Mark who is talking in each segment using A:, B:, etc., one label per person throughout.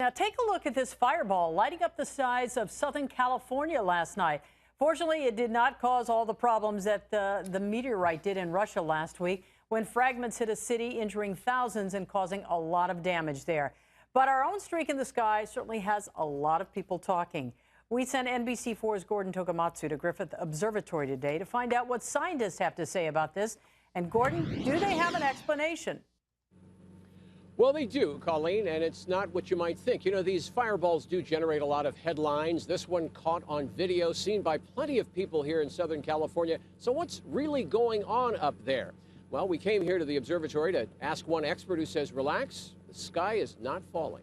A: Now take a look at this fireball lighting up the skies of Southern California last night. Fortunately, it did not cause all the problems that the meteorite did in Russia last week when fragments hit a city, injuring thousands and causing a lot of damage there. But our own streak in the sky certainly has a lot of people talking. We sent NBC4's Gordon Tokamatsu to Griffith Observatory today to find out what scientists have to say about this. And Gordon, do they have an explanation?
B: Well, they do, Colleen, and it's not what you might think. You know, these fireballs do generate a lot of headlines. This one caught on video, seen by plenty of people here in Southern California. So what's really going on up there? Well, we came here to the observatory to ask one expert who says, relax, the sky is not falling.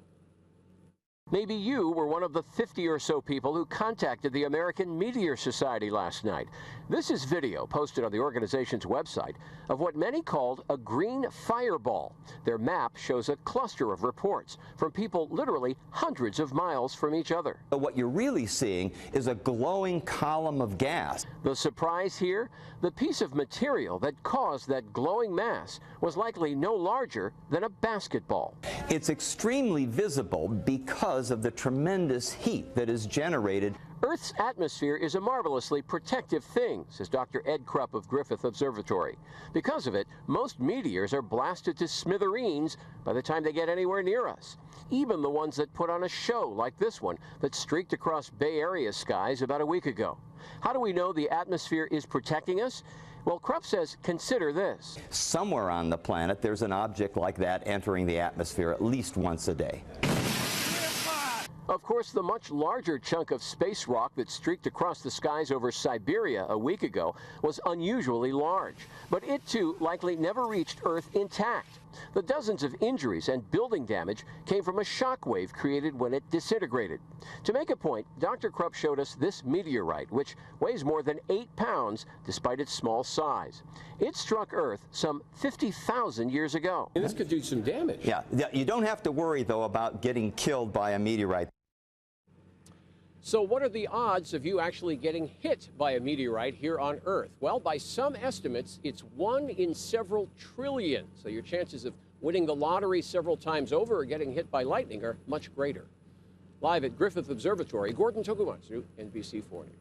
B: Maybe you were one of the 50 or so people who contacted the American Meteor Society last night. This is video posted on the organization's website of what many called a green fireball. Their map shows a cluster of reports from people literally hundreds of miles from each other.
C: What you're really seeing is a glowing column of gas.
B: The surprise here? The piece of material that caused that glowing mass was likely no larger than a basketball.
C: It's extremely visible because of the tremendous heat that is generated.
B: Earth's atmosphere is a marvelously protective thing, says Dr. Ed Krupp of Griffith Observatory. Because of it, most meteors are blasted to smithereens by the time they get anywhere near us. Even the ones that put on a show, like this one that streaked across Bay Area skies about a week ago. How do we know the atmosphere is protecting us? Well, Krupp says, consider this.
C: Somewhere on the planet, there's an object like that entering the atmosphere at least once a day.
B: Of course, the much larger chunk of space rock that streaked across the skies over Siberia a week ago was unusually large, but it too likely never reached Earth intact. The dozens of injuries and building damage came from a shock wave created when it disintegrated. To make a point, Dr. Krupp showed us this meteorite, which weighs more than 8 pounds despite its small size. It struck Earth some 50,000 years ago.
D: And this could do some damage.
C: Yeah, you don't have to worry, though, about getting killed by a meteorite.
B: So what are the odds of you actually getting hit by a meteorite here on Earth? Well, by some estimates, it's 1 in several trillion. So your chances of winning the lottery several times over or getting hit by lightning are much greater. Live at Griffith Observatory, Gordon Tokamatsu, NBC4 News.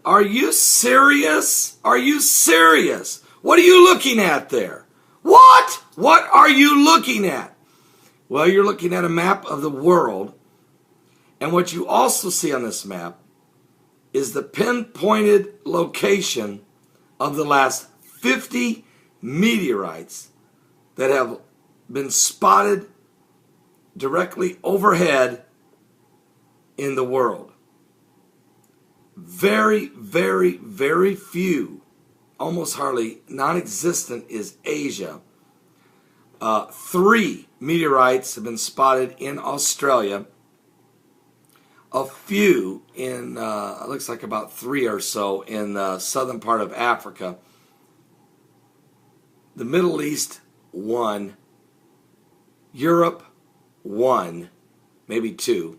E: Are you serious? Are you serious? What are you looking at there? What? What are you looking at? Well, you're looking at a map of the world. And what you also see on this map is the pinpointed location of the last 50 meteorites that have been spotted directly overhead in the world. Very, very, very few, almost hardly non-existent, is Asia. 3 meteorites have been spotted in Australia. A few in, it looks like about 3 or so in the southern part of Africa. The Middle East, 1. Europe, 1, maybe 2.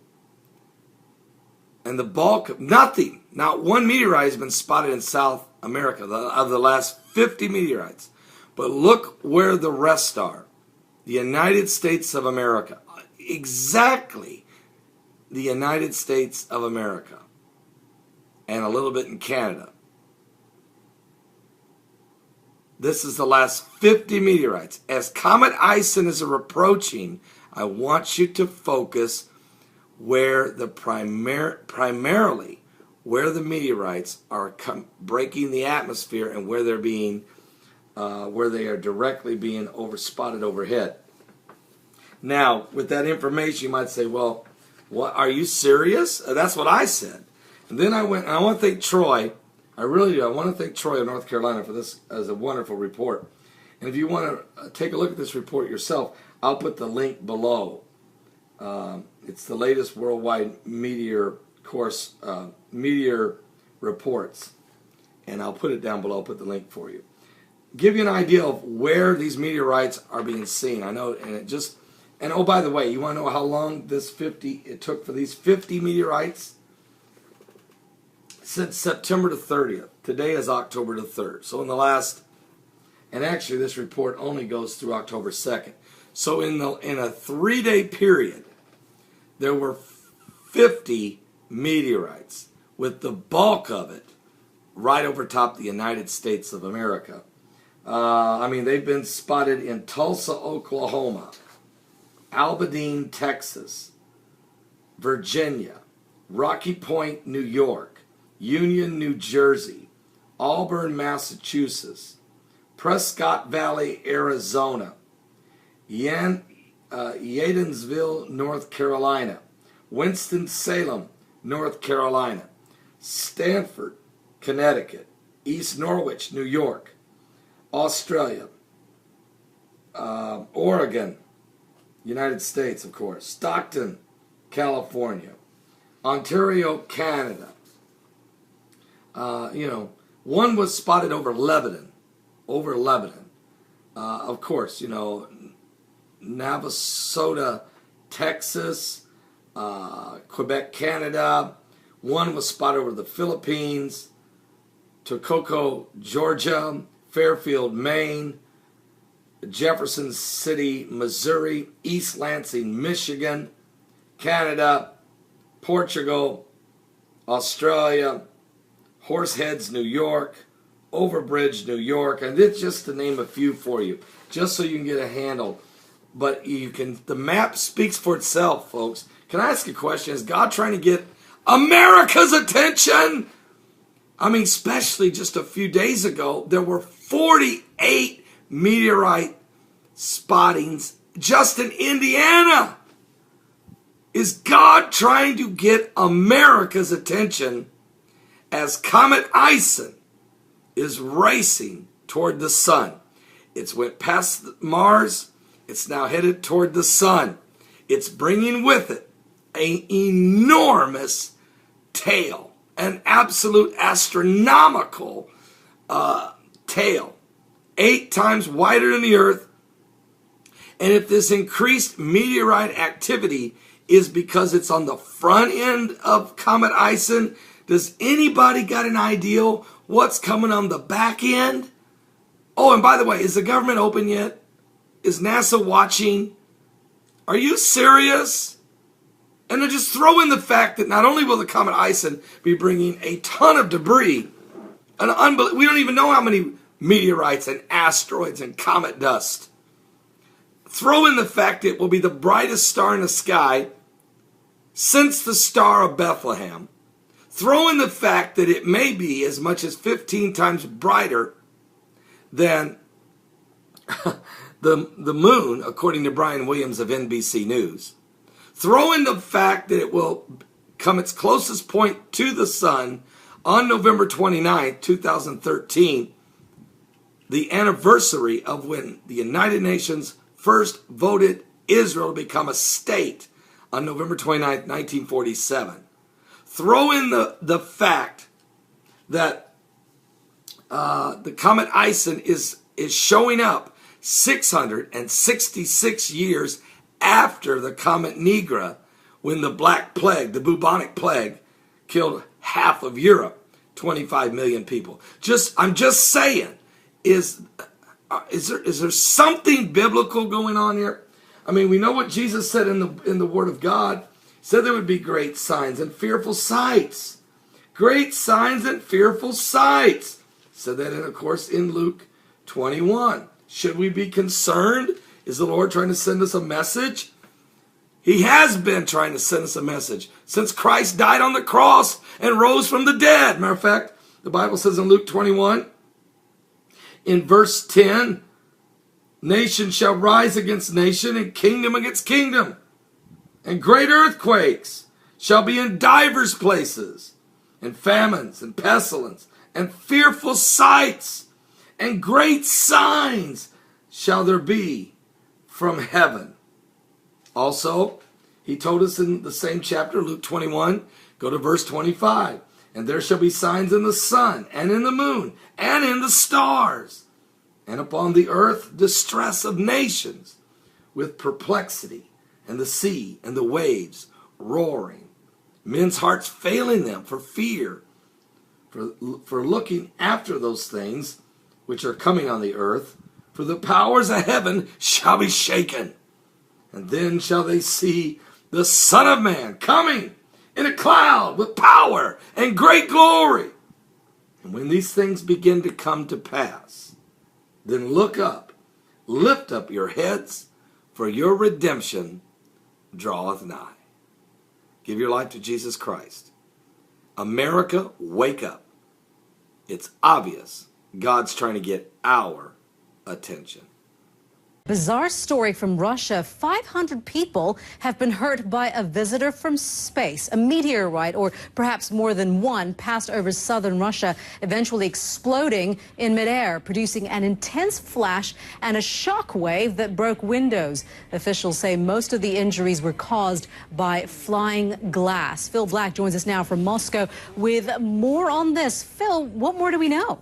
E: And the bulk, nothing, not 1 meteorite has been spotted in South America of the last 50 meteorites. But look where the rest are. The United States of America. Exactly the United States of America. And a little bit in Canada. This is the last 50 meteorites. As Comet Ison is approaching, I want you to focus where the primarily where the meteorites are breaking the atmosphere and where they're being, where they are directly being spotted overhead. Now, with that information, you might say, well, what, are you serious? That's what I said. And then I went, and I want to thank Troy. I really do. I want to thank Troy of North Carolina for this as a wonderful report. And if you want to take a look at this report yourself, I'll put the link below. It's the latest worldwide meteor reports. And I'll put it down below. I'll put the link for you. Give you an idea of where these meteorites are being seen. I know, and it just... And oh, by the way, you want to know how long it took for these 50 meteorites? Since September the 30th. Today is October the 3rd. So in the last, and actually this report only goes through October 2nd. So in a 3-day period, there were 50 meteorites, with the bulk of it right over top the United States of America. I mean, they've been spotted in Tulsa, Oklahoma, Aberdeen, Texas, Virginia, Rocky Point, New York, Union, New Jersey, Auburn, Massachusetts, Prescott Valley, Arizona, Yadensville, North Carolina, Winston-Salem, North Carolina, Stanford, Connecticut, East Norwich, New York, Australia, Oregon, United States, of course, Stockton, California, Ontario, Canada. One was spotted over Lebanon. Of course, Navasota, Texas, Quebec, Canada. One was spotted over the Philippines, Toccoa, Georgia, Fairfield, Maine, Jefferson City, Missouri, East Lansing, Michigan, Canada, Portugal, Australia, Horseheads, New York, Overbridge, New York, and it's just to name a few for you, just so you can get a handle. But the map speaks for itself, folks. Can I ask a question? Is God trying to get America's attention? I mean, especially just a few days ago, there were 48 meteorite spottings just in Indiana. Is God trying to get America's attention as Comet Ison is racing toward the sun? It's went past Mars. It's now headed toward the sun. It's bringing with it an enormous tail, an absolute astronomical tail, 8 times wider than the Earth. And if this increased meteorite activity is because it's on the front end of Comet Ison, does anybody got an idea what's coming on the back end? Oh, and by the way, is the government open yet? Is NASA watching? Are you serious? And then just throw in the fact that not only will the Comet Ison be bringing a ton of debris, we don't even know how many meteorites and asteroids and comet dust. Throw in the fact it will be the brightest star in the sky since the Star of Bethlehem. Throw in the fact that it may be as much as 15 times brighter than the moon, according to Brian Williams of NBC News. Throw in the fact that it will come its closest point to the sun on November 29, 2013, the anniversary of when the United Nations first voted Israel to become a state on November 29, 1947. Throw in the fact that the Comet Ison is showing up 666 years after the Comet Nigra, when the Black Plague, the bubonic plague, killed half of Europe, 25 million people. I'm just saying, is there something biblical going on here? I mean, we know what Jesus said in the Word of God. He said there would be great signs and fearful sights. Great signs and fearful sights. He said that, of course, in Luke 21. Should we be concerned? Is the Lord trying to send us a message? He has been trying to send us a message since Christ died on the cross and rose from the dead. Matter of fact, the Bible says in Luke 21, in verse 10, nation shall rise against nation and kingdom against kingdom. And great earthquakes shall be in divers places, and famines and pestilence and fearful sights and great signs shall there be from heaven. Also, he told us in the same chapter, Luke 21, go to verse 25. And there shall be signs in the sun and in the moon and in the stars, and upon the earth distress of nations with perplexity, and the sea and the waves roaring, men's hearts failing them for fear, for looking after those things which are coming on the earth, for the powers of heaven shall be shaken. And then shall they see the Son of Man coming in a cloud with power and great glory. And when these things begin to come to pass, then look up, lift up your heads, for your redemption draweth nigh. Give your life to Jesus Christ. America, wake up. It's obvious God's trying to get our attention.
D: Bizarre story from Russia. 500 people have been hurt by a visitor from space. A meteorite, or perhaps more than one, passed over southern Russia, eventually exploding in midair, producing an intense flash and a shock wave that broke windows. Officials say most of the injuries were caused by flying glass. Phil Black joins us now from Moscow with more on this. Phil, what more do we know?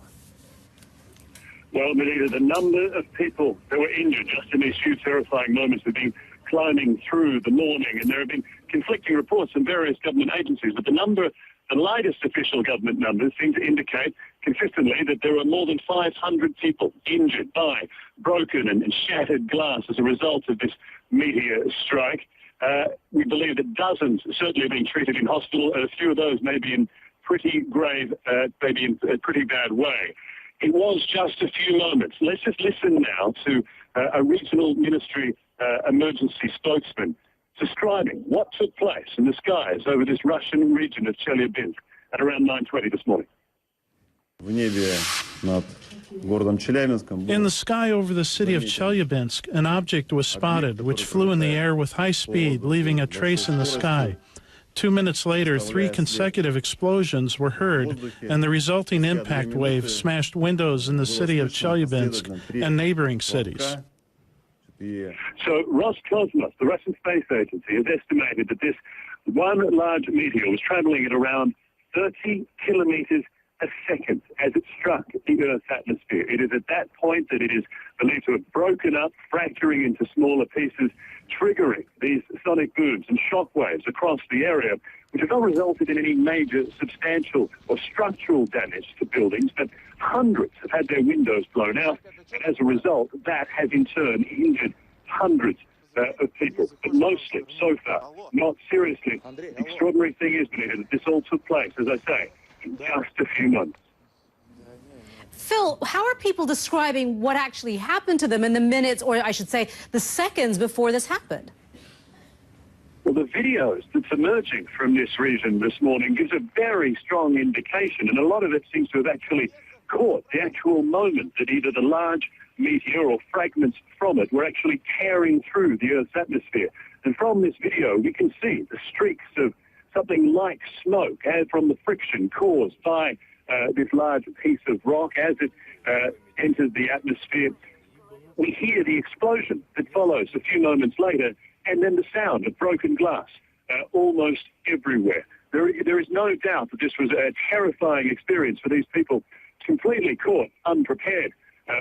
F: Well, Melita, the number of people that were injured just in these few terrifying moments have been climbing through the morning, and there have been conflicting reports from various government agencies, but the latest official government numbers seem to indicate consistently that there are more than 500 people injured by broken and shattered glass as a result of this meteor strike. We believe that dozens certainly are being treated in hospital, and a few of those may be in pretty grave, maybe in a pretty bad way. It was just a few moments. Let's just listen now to a regional ministry emergency spokesman describing what took place in the skies over this Russian region of Chelyabinsk at around 9:20 this morning.
G: In the sky over the city of Chelyabinsk, an object was spotted which flew in the air with high speed, leaving a trace in the sky. 2 minutes later, 3 consecutive explosions were heard, and the resulting impact wave smashed windows in the city of Chelyabinsk and neighboring cities.
F: So Roscosmos, the Russian space agency, has estimated that this one large meteor was traveling at around 30 kilometers a second as it struck the Earth's atmosphere. It is at that point that it is believed to have broken up, fracturing into smaller pieces, triggering these sonic booms and shock waves across the area, which have not resulted in any major substantial or structural damage to buildings, but hundreds have had their windows blown out, and as a result, that has in turn injured hundreds of people, but mostly, so far, not seriously. The extraordinary thing is, Benita, that this all took place, as I say, in just a few months.
D: Phil, how are people describing what actually happened to them in the minutes, or I should say, the seconds before this happened?
F: Well, the videos that's emerging from this region this morning gives a very strong indication, and a lot of it seems to have actually caught the actual moment that either the large meteor or fragments from it were actually tearing through the Earth's atmosphere. And from this video, we can see the streaks of something like smoke from the friction caused by this large piece of rock as it enters the atmosphere. We hear the explosion that follows a few moments later, and then the sound of broken glass almost everywhere. There is no doubt that this was a terrifying experience for these people, completely caught unprepared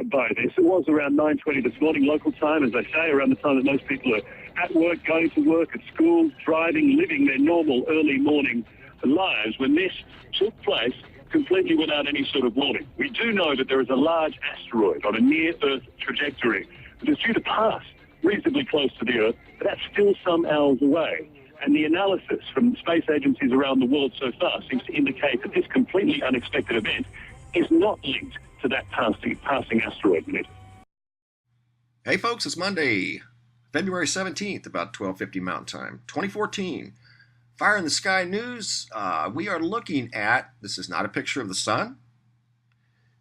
F: by this. It was around 9:20 this morning, local time, as I say, around the time that most people are at work, going to work, at school, driving, living their normal early morning lives, when this took place completely without any sort of warning. We do know that there is a large asteroid on a near-Earth trajectory that is due to pass reasonably close to the Earth, but that's still some hours away. And the analysis from space agencies around the world so far seems to indicate that this completely unexpected event is not linked to that passing asteroid.
H: Hey folks, it's Monday. February 17th, about 12:50 Mountain Time, 2014. Fire in the Sky News. We are looking at, this is not a picture of the sun.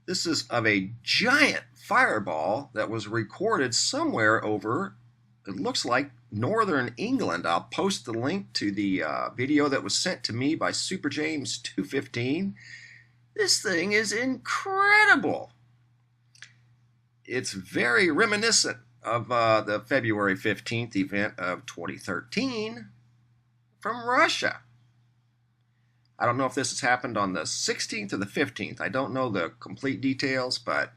H: This is of a giant fireball that was recorded somewhere over, it looks like, northern England. I'll post the link to the video that was sent to me by Super James 215. This thing is incredible. It's very reminiscent of the February 15th event of 2013 from Russia. I don't know if this has happened on the 16th or the 15th. I don't know the complete details, but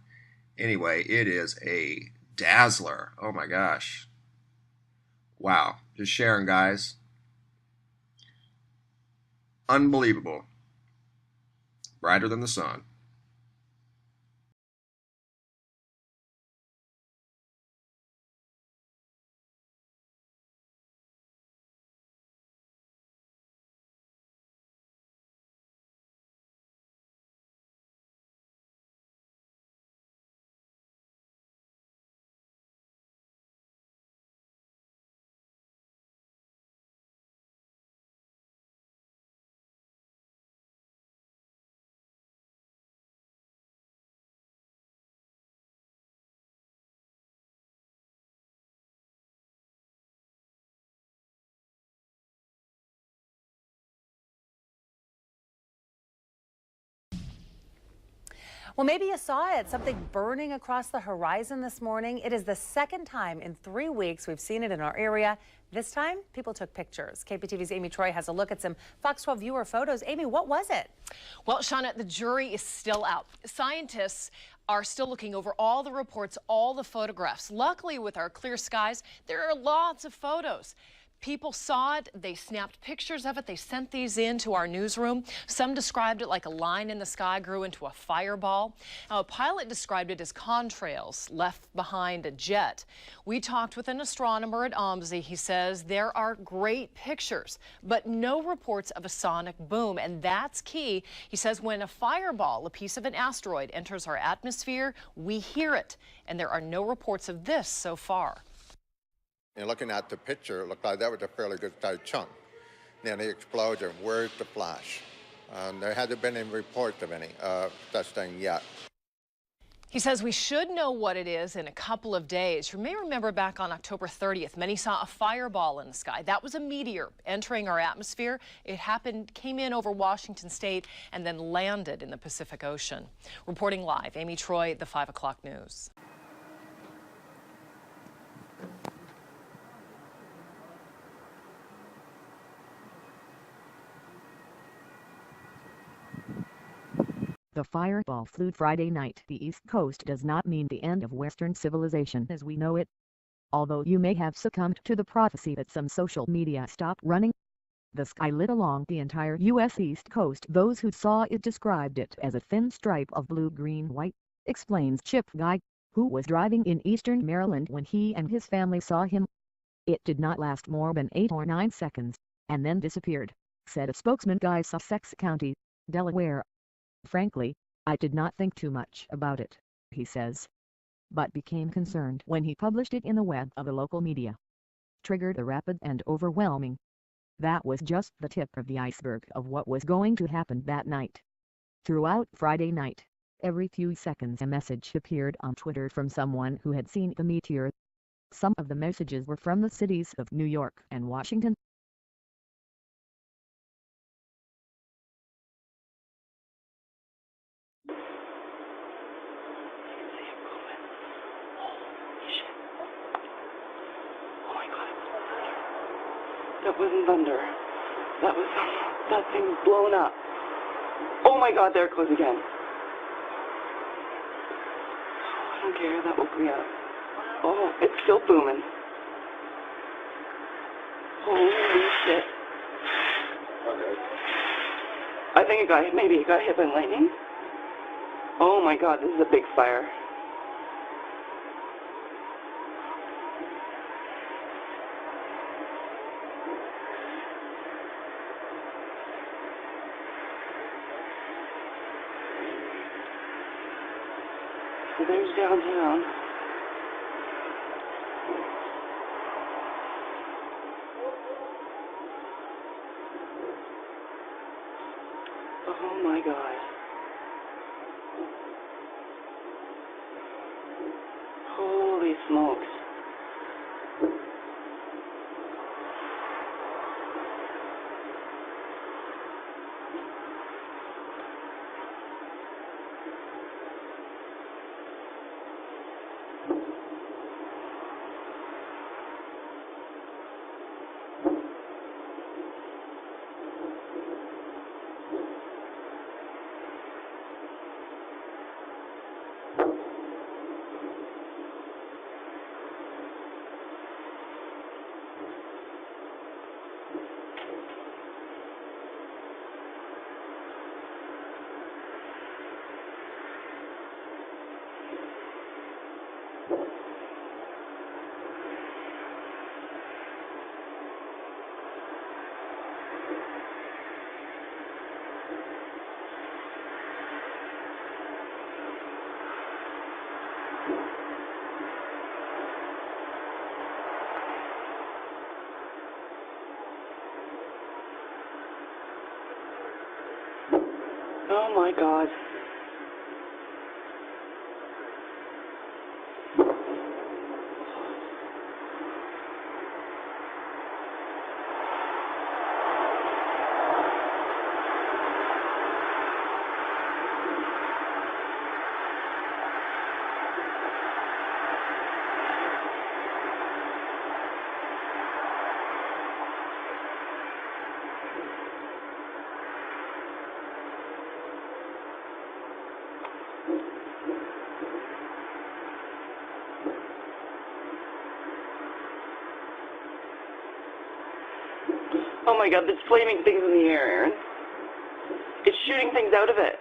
H: anyway, it is a dazzler. Oh my gosh. Wow. Just sharing, guys. Unbelievable. Brighter than the sun.
I: Well, maybe you saw it, something burning across the horizon this morning. It is the second time in 3 weeks we've seen it in our area. This time, people took pictures. KPTV's Amy Troy has a look at some Fox 12 viewer photos. Amy, what was it?
J: Well, Shauna, the jury is still out. Scientists are still looking over all the reports, all the photographs. Luckily, with our clear skies, there are lots of photos. People saw it, they snapped pictures of it, they sent these in to our newsroom. Some described it like a line in the sky grew into a fireball. Now, a pilot described it as contrails left behind a jet. We talked with an astronomer at OMSI. He says there are great pictures, but no reports of a sonic boom, and that's key. He says when a fireball, a piece of an asteroid, enters our atmosphere, we hear it, and there are no reports of this so far.
K: And looking at the picture, it looked like that was a fairly good sized chunk. Then the explosion, where's the flash? There hasn't been any reports of any such thing yet.
J: He says we should know what it is in a couple of days. You may remember back on October 30th, many saw a fireball in the sky. That was a meteor entering our atmosphere. It came in over Washington State and then landed in the Pacific Ocean. Reporting live, Amy Troy, the 5 o'clock news.
L: The fireball flew Friday night. The East Coast does not mean the end of Western civilization as we know it. Although you may have succumbed to the prophecy that some social media stopped running. The sky lit along the entire U.S. East Coast. Those who saw it described it as a thin stripe of blue-green-white, explains Chip Guy, who was driving in eastern Maryland when he and his family saw him. It did not last more than 8 or 9 seconds, and then disappeared, said a spokesman Guy Sussex County, Delaware. Frankly, I did not think too much about it, he says, but became concerned when he published it in the web of the local media. Triggered the rapid and overwhelming. That was just the tip of the iceberg of what was going to happen that night. Throughout Friday night, every few seconds a message appeared on Twitter from someone who had seen the meteor. Some of the messages were from the cities of New York and Washington.
M: That wasn't thunder. That was that thing blown up. Oh my God, there it goes again. I don't care, that woke me up. Oh, it's still booming. Holy shit. I think maybe it got hit by lightning. Oh my God, this is a big fire. So there's downtown. smokes. Oh my God. Oh my God, there's flaming things in the air, Aaron. It's shooting things out of it.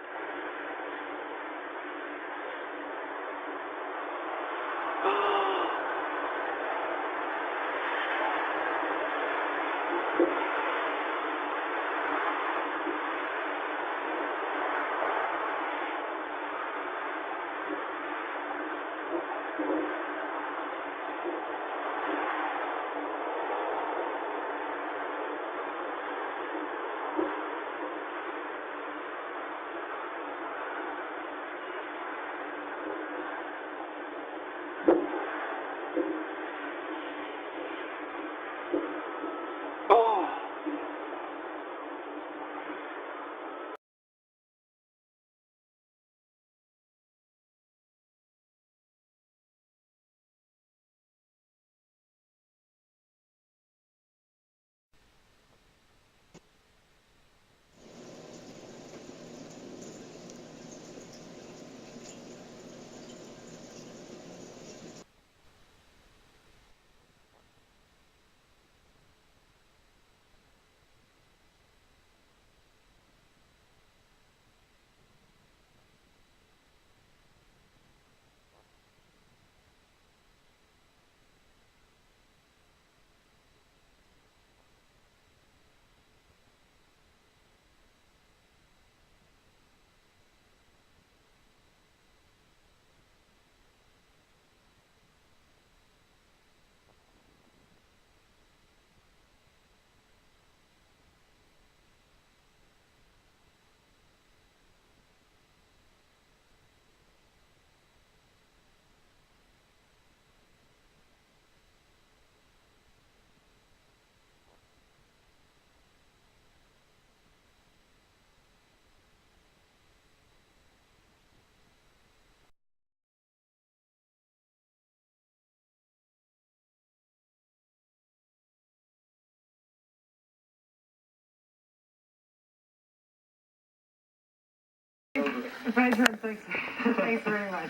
N: President, thanks very much.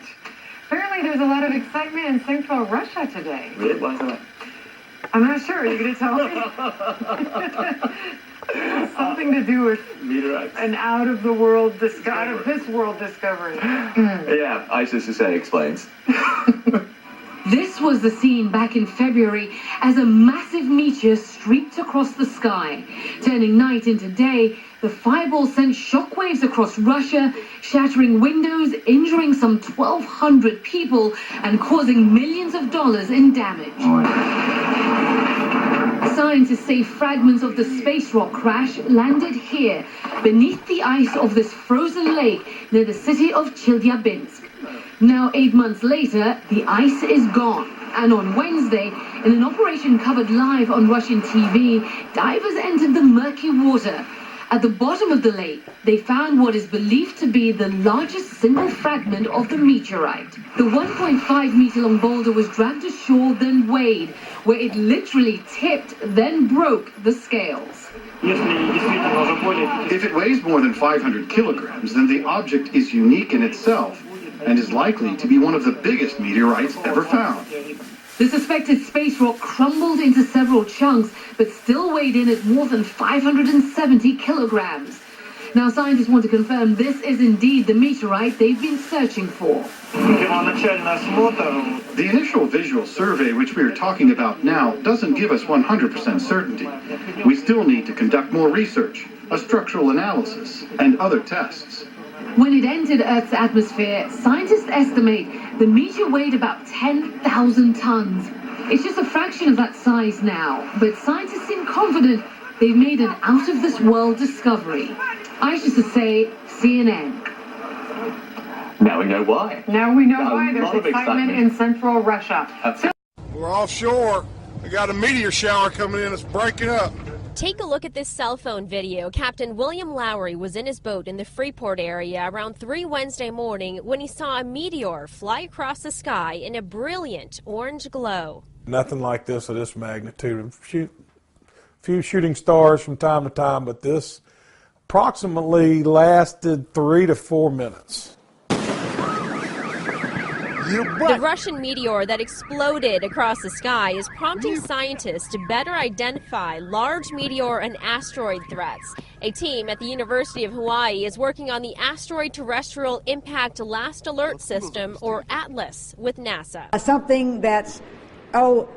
N: Apparently there's a lot of excitement in central Russia today.
O: Really? What's that?
N: I'm not sure. Are you going to tell me? Something to do with
O: meteorites.
N: An out of this world discovery.
O: Yeah, ISIS explains.
D: This was the scene back in February as a massive meteor streaked across the sky. Turning night into day, the fireball sent shockwaves across Russia, shattering windows, injuring some 1,200 people, and causing millions of dollars in damage. Scientists say fragments of the space rock crash landed here, beneath the ice of this frozen lake near the city of Chelyabinsk. Now, 8 months later, the ice is gone.
P: And on Wednesday, in an operation covered live on Russian TV, divers entered the murky water. At the bottom of the lake, they found what is believed to be the largest single fragment of the meteorite. The 1.5-meter-long boulder was dragged ashore, then weighed, where it literally tipped, then broke the scales.
Q: If it weighs more than 500 kilograms, then the object is unique in itself and is likely to be one of the biggest meteorites ever found.
P: The suspected space rock crumbled into several chunks, but still weighed in at more than 570 kilograms. Now, scientists want to confirm this is indeed the meteorite they've been searching for.
Q: The initial visual survey, which we are talking about now, doesn't give us 100% certainty. We still need to conduct more research, a structural analysis, and other tests.
P: When it entered Earth's atmosphere, scientists estimate the meteor weighed about 10,000 tons. It's just a fraction of that size now, but scientists seem confident they've made an out-of-this-world discovery. Aisha Sasay, CNN.
O: Now we know why.
N: Now we know why
O: A
N: there's
O: lot of
N: excitement in central Russia.
R: We're offshore. We got a meteor shower coming in. It's breaking up.
S: Take a look at this cell phone video. Captain William Lowry was in his boat in the Freeport area around 3 Wednesday morning when he saw a meteor fly across the sky in a brilliant orange glow.
R: Nothing like this of this magnitude. A few shooting stars from time to time, but this approximately lasted 3 to 4 minutes.
S: The Russian meteor that exploded across the sky is prompting scientists to better identify large meteor and asteroid threats. A team at the University of Hawaii is working on the Asteroid Terrestrial Impact Last Alert System, or ATLAS, with NASA.
T: Something that's,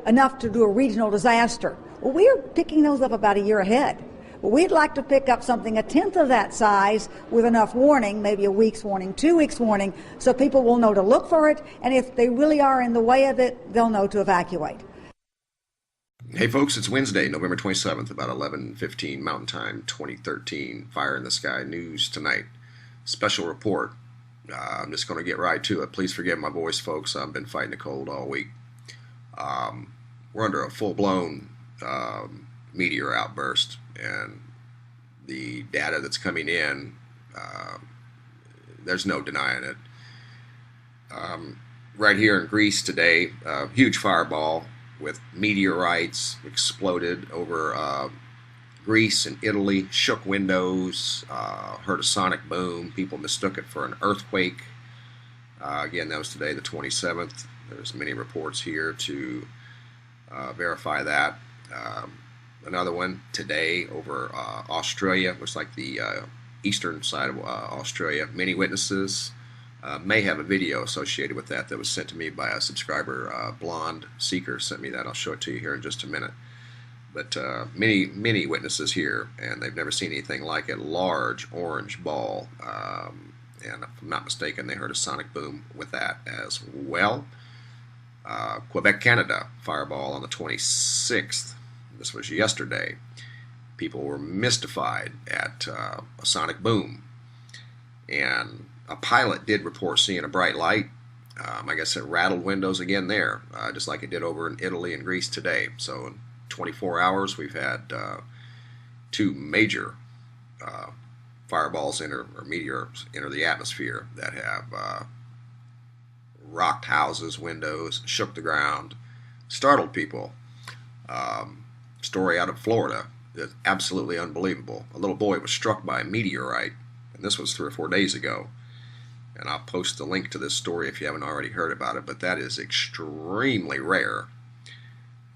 T: enough to do a regional disaster. Well, we're picking those up about a year ahead. We'd like to pick up something a tenth of that size with enough warning, maybe a week's warning, 2 weeks warning, so people will know to look for it, and if they really are in the way of it, they'll know to evacuate.
H: Hey folks, it's Wednesday, November 27th, about 11:15 Mountain Time, 2013. Fire in the Sky News tonight. Special report. I'm just going to get right to it. Please forgive my voice, folks. I've been fighting a cold all week. We're under a full-blown meteor outburst, and the data that's coming in, there's no denying it. Right here in Greece today, a huge fireball with meteorites exploded over Greece and Italy, shook windows, heard a sonic boom. People mistook it for an earthquake. Again, that was today, the 27th. There's many reports here to verify that. Another one today over Australia, looks like the eastern side of Australia. Many witnesses may have a video associated with that was sent to me by a subscriber. Blonde Seeker sent me that. I'll show it to you here in just a minute. But many witnesses here, and they've never seen anything like it. Large orange ball, and if I'm not mistaken, they heard a sonic boom with that as well. Quebec, Canada, fireball on the 26th. This was yesterday. People were mystified at a sonic boom, and a pilot did report seeing a bright light. I guess it rattled windows again there, just like it did over in Italy and Greece today. So in 24 hours, we've had 2 major fireballs enter, or meteors enter the atmosphere that have rocked houses, windows, shook the ground, startled people. Story out of Florida is absolutely unbelievable. A little boy was struck by a meteorite, and this was 3 or 4 days ago. And I'll post the link to this story if you haven't already heard about it, but that is extremely rare.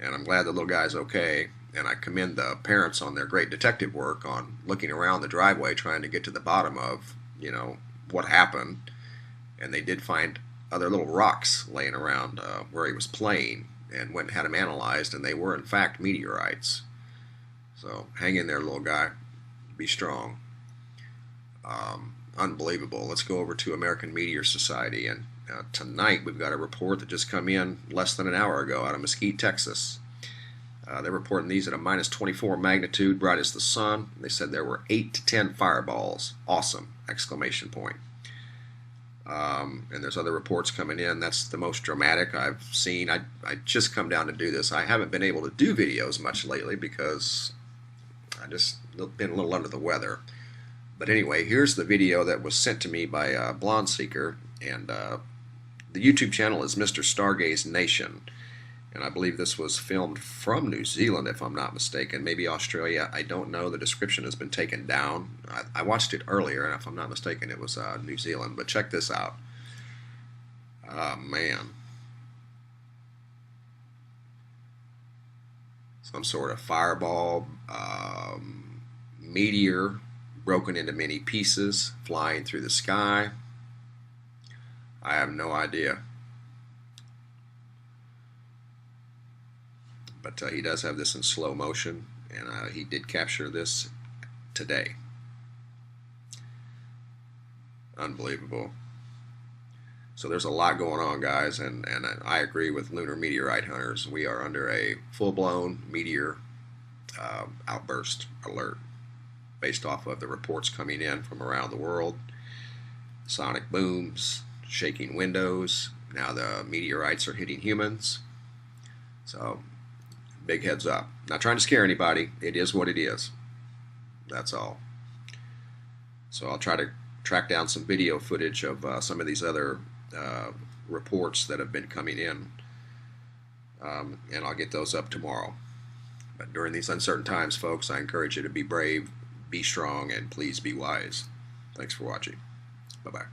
H: And I'm glad the little guy's okay, and I commend the parents on their great detective work on looking around the driveway trying to get to the bottom of, what happened. And they did find other little rocks laying around where he was playing, and went and had them analyzed, and they were in fact meteorites. So hang in there, little guy. Be strong. Unbelievable. Let's go over to American Meteor Society, and tonight we've got a report that just come in less than an hour ago out of Mesquite, Texas. They're reporting these at a -24 magnitude, bright as the sun. They said there were 8 to 10 fireballs. Awesome! Exclamation point. And there's other reports coming in. That's the most dramatic I've seen. I just come down to do this. I haven't been able to do videos much lately because I just been a little under the weather. But anyway, here's the video that was sent to me by Blonde Seeker, and the YouTube channel is Mr. Stargaze Nation. And I believe this was filmed from New Zealand, if I'm not mistaken. Maybe Australia. I don't know. The description has been taken down. I watched it earlier, and if I'm not mistaken, it was New Zealand. But check this out. Oh, man. Some sort of fireball, meteor broken into many pieces, flying through the sky. I have no idea. But he does have this in slow motion, and he did capture this today. Unbelievable. So there's a lot going on, guys, and I agree with lunar meteorite hunters. We are under a full-blown meteor outburst alert based off of the reports coming in from around the world. Sonic booms, shaking windows. Now the meteorites are hitting humans. So big heads up. Not trying to scare anybody. It is what it is. That's all. So I'll try to track down some video footage of some of these other reports that have been coming in, and I'll get those up tomorrow. But during these uncertain times, folks, I encourage you to be brave, be strong, and please be wise. Thanks for watching. Bye-bye.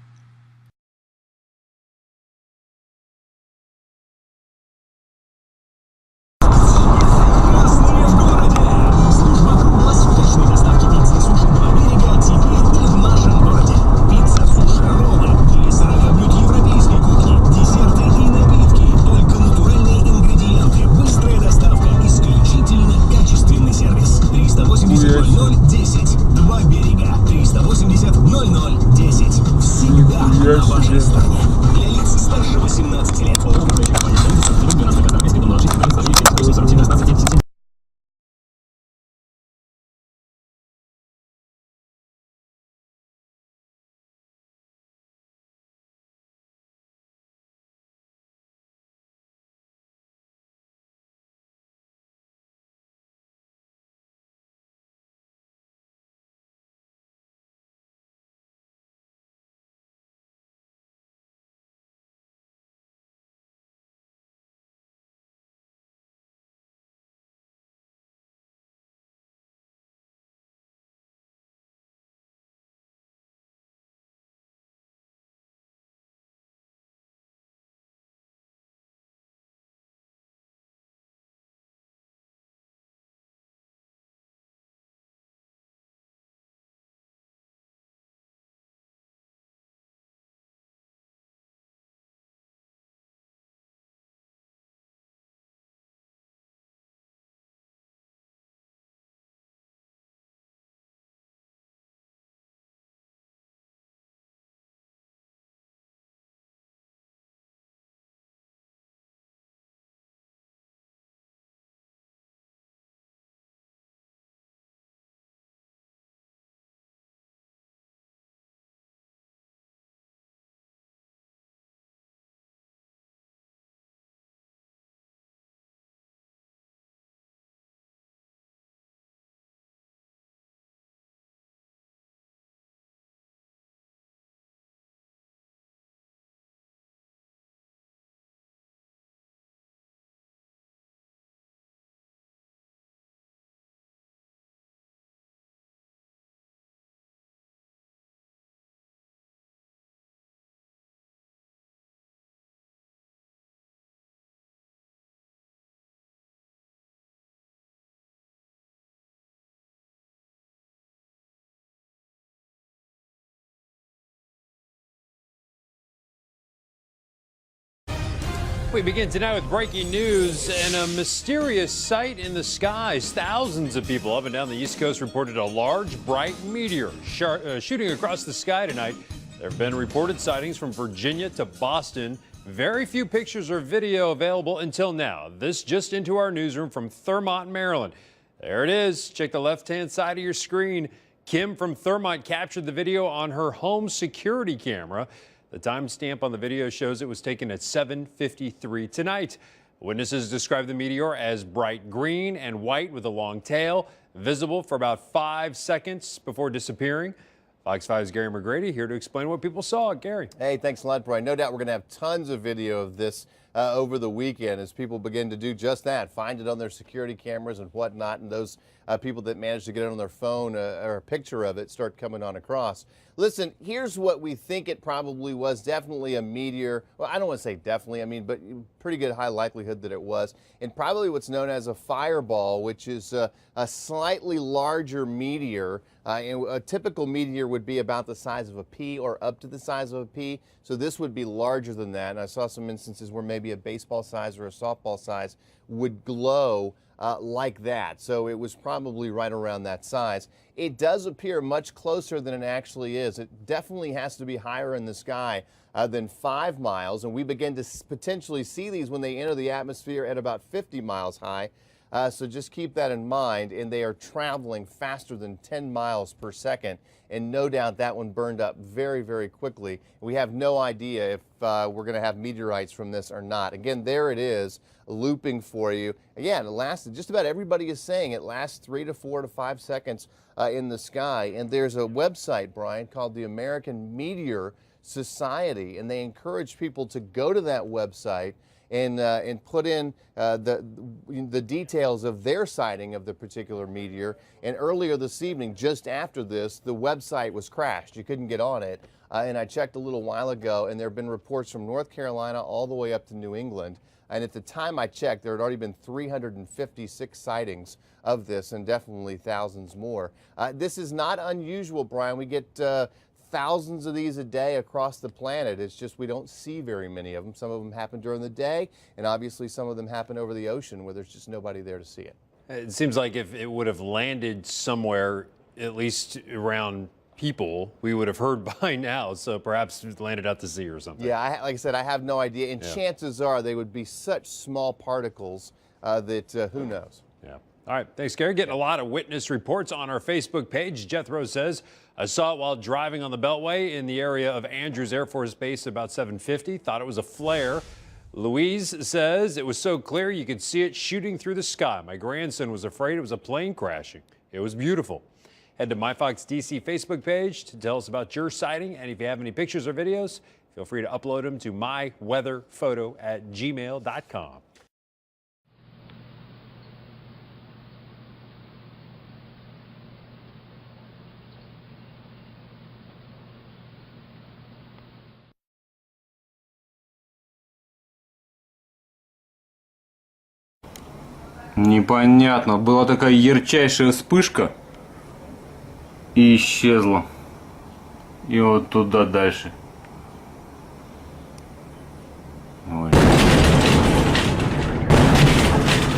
U: We begin tonight with breaking news and a mysterious sight in the skies. Thousands of people up and down the East Coast reported a large, bright meteor shooting across the sky tonight. There have been reported sightings from Virginia to Boston. Very few pictures or video available until now. This just into our newsroom from Thurmont, Maryland. There it is. Check the left-hand side of your screen. Kim from Thurmont captured the video on her home security camera. The timestamp on the video shows it was taken at 7:53 tonight. Witnesses describe the meteor as bright green and white with a long tail, visible for about 5 seconds before disappearing. Fox 5's Gary McGrady here to explain what people saw. Gary.
A: Hey, thanks a lot, Brian. No doubt we're going to have tons of video of this over the weekend as people begin to do just that, find it on their security cameras and whatnot, and those people that manage to get it on their phone or a picture of it start coming on across. Listen, here's what we think it probably was. Definitely a meteor. Well, I don't want to say definitely, I mean, but pretty good high likelihood that it was. And probably what's known as a fireball, which is a slightly larger meteor. And a typical meteor would be about the size of a pea or up to the size of a pea. So this would be larger than that. And I saw some instances where maybe a baseball size or a softball size would glow like that. So it was probably right around that size. It does appear much closer than it actually is. It definitely has to be higher in the sky than 5 miles. And we begin to potentially see these when they enter the atmosphere at about 50 miles high. So just keep that in mind, and they are traveling faster than 10 miles per second, and no doubt that one burned up very, very quickly. We have no idea if we're going to have meteorites from this or not. Again, there it is, looping for you. Again, it lasted, just about everybody is saying it lasts 3 to 4 to 5 seconds in the sky, and there's a website, Brian, called the American Meteor Society, and they encourage people to go to that website and put in the details of their sighting of the particular meteor. And earlier this evening, just after this, the website was crashed. You couldn't get on it. And I checked a little while ago, and there have been reports from North Carolina all the way up to New England. And at the time I checked, there had already been 356 sightings of this, and definitely thousands more. This is not unusual, Brian. We get thousands of these a day across the planet. It's just we don't see very many of them. Some of them happen during the day, and obviously some of them happen over the ocean where there's just nobody there to see it.
U: It seems like if it would have landed somewhere, at least around people, we would have heard by now. So perhaps it landed out to sea or something.
A: Yeah, like I said, I have no idea. And chances are they would be such small particles that who knows.
U: Yeah. All right. Thanks, Gary. Getting a lot of witness reports on our Facebook page. Jethro says, I saw it while driving on the Beltway in the area of Andrews Air Force Base about 7:50. Thought it was a flare. Louise says it was so clear you could see it shooting through the sky. My grandson was afraid it was a plane crashing. It was beautiful. Head to MyFox DC Facebook page to tell us about your sighting. And if you have any pictures or videos, feel free to upload them to myweatherphoto@gmail.com.
V: Непонятно. Была такая ярчайшая вспышка и исчезла. И вот туда дальше. Ой.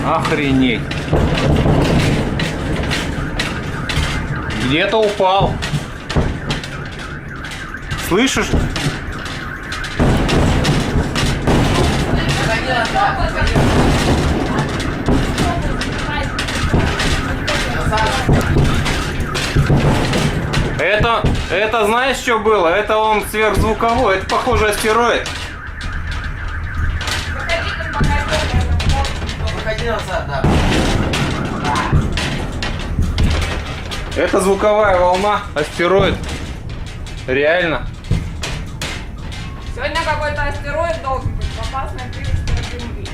V: Охренеть. Где-то упал. Слышишь? Это знаешь, что было? Это он сверхзвуковой, это похоже астероид.
W: Выходи назад, да.
V: Это звуковая волна, астероид. Реально.
W: Сегодня какой-то астероид должен быть в опасной близости от Земли.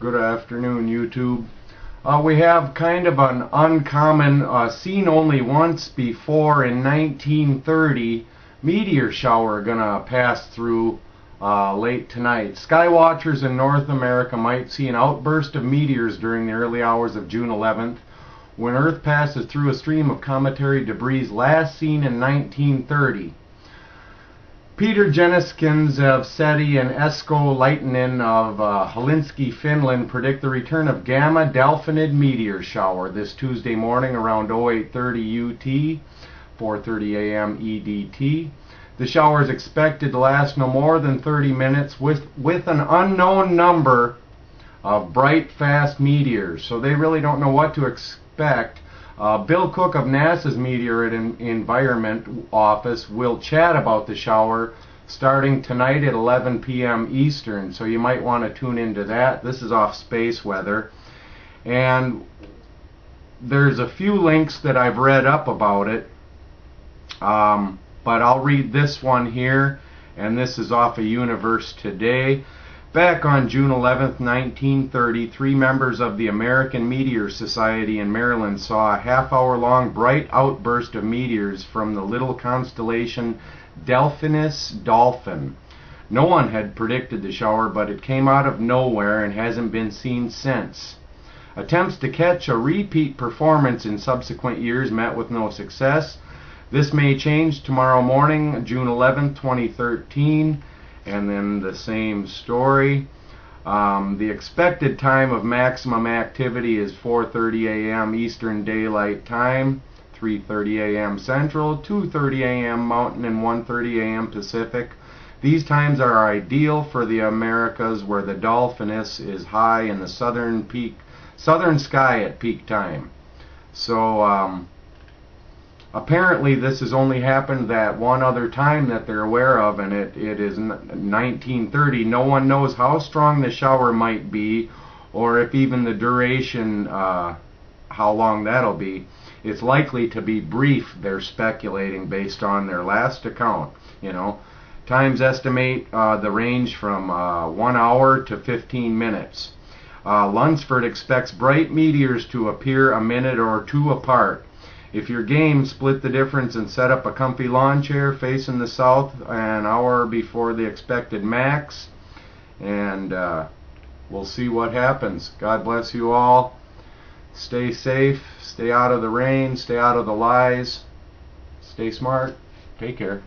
B: Good afternoon, YouTube. We have kind of an uncommon, seen only once before in 1930, meteor shower gonna pass through late tonight. Sky watchers in North America might see an outburst of meteors during the early hours of June 11th, when Earth passes through a stream of cometary debris last seen in 1930. Peter Jeniskins of SETI and Esko Laitinen of Helsinki, Finland predict the return of Gamma Delphinid meteor shower this Tuesday morning around 0830 UT, 4:30 a.m. EDT. The shower is expected to last no more than 30 minutes with an unknown number of bright, fast meteors. So they really don't know what to expect. Bill Cook of NASA's Meteor and Environment Office will chat about the shower starting tonight at 11 p.m. Eastern, so you might want to tune into that. This is off Space Weather. And there's a few links that I've read up about it, but I'll read this one here, and this is off of Universe Today. Back on June 11th, 1930, 3 members of the American Meteor Society in Maryland saw a half-hour-long bright outburst of meteors from the little constellation Delphinus Dolphin. No one had predicted the shower, but it came out of nowhere and hasn't been seen since. Attempts to catch a repeat performance in subsequent years met with no success. This may change tomorrow morning, June 11th, 2013. And then the same story. The expected time of maximum activity is 4:30 a.m. Eastern Daylight Time, 3:30 a.m. Central, 2:30 a.m. Mountain, and 1:30 a.m. Pacific. These times are ideal for the Americas, where the Dolphinus is high in the southern sky at peak time. So apparently this has only happened that one other time that they're aware of, and it is 1930. No one knows how strong the shower might be, or if even the duration, how long that'll be. It's likely to be brief, they're speculating, based on their last account. You know, times estimate the range from 1 hour to 15 minutes. Lunsford expects bright meteors to appear a minute or two apart. If you're game, split the difference and set up a comfy lawn chair facing the south an hour before the expected max, and we'll see what happens. God bless you all. Stay safe, stay out of the rain, stay out of the lies, stay smart, take care.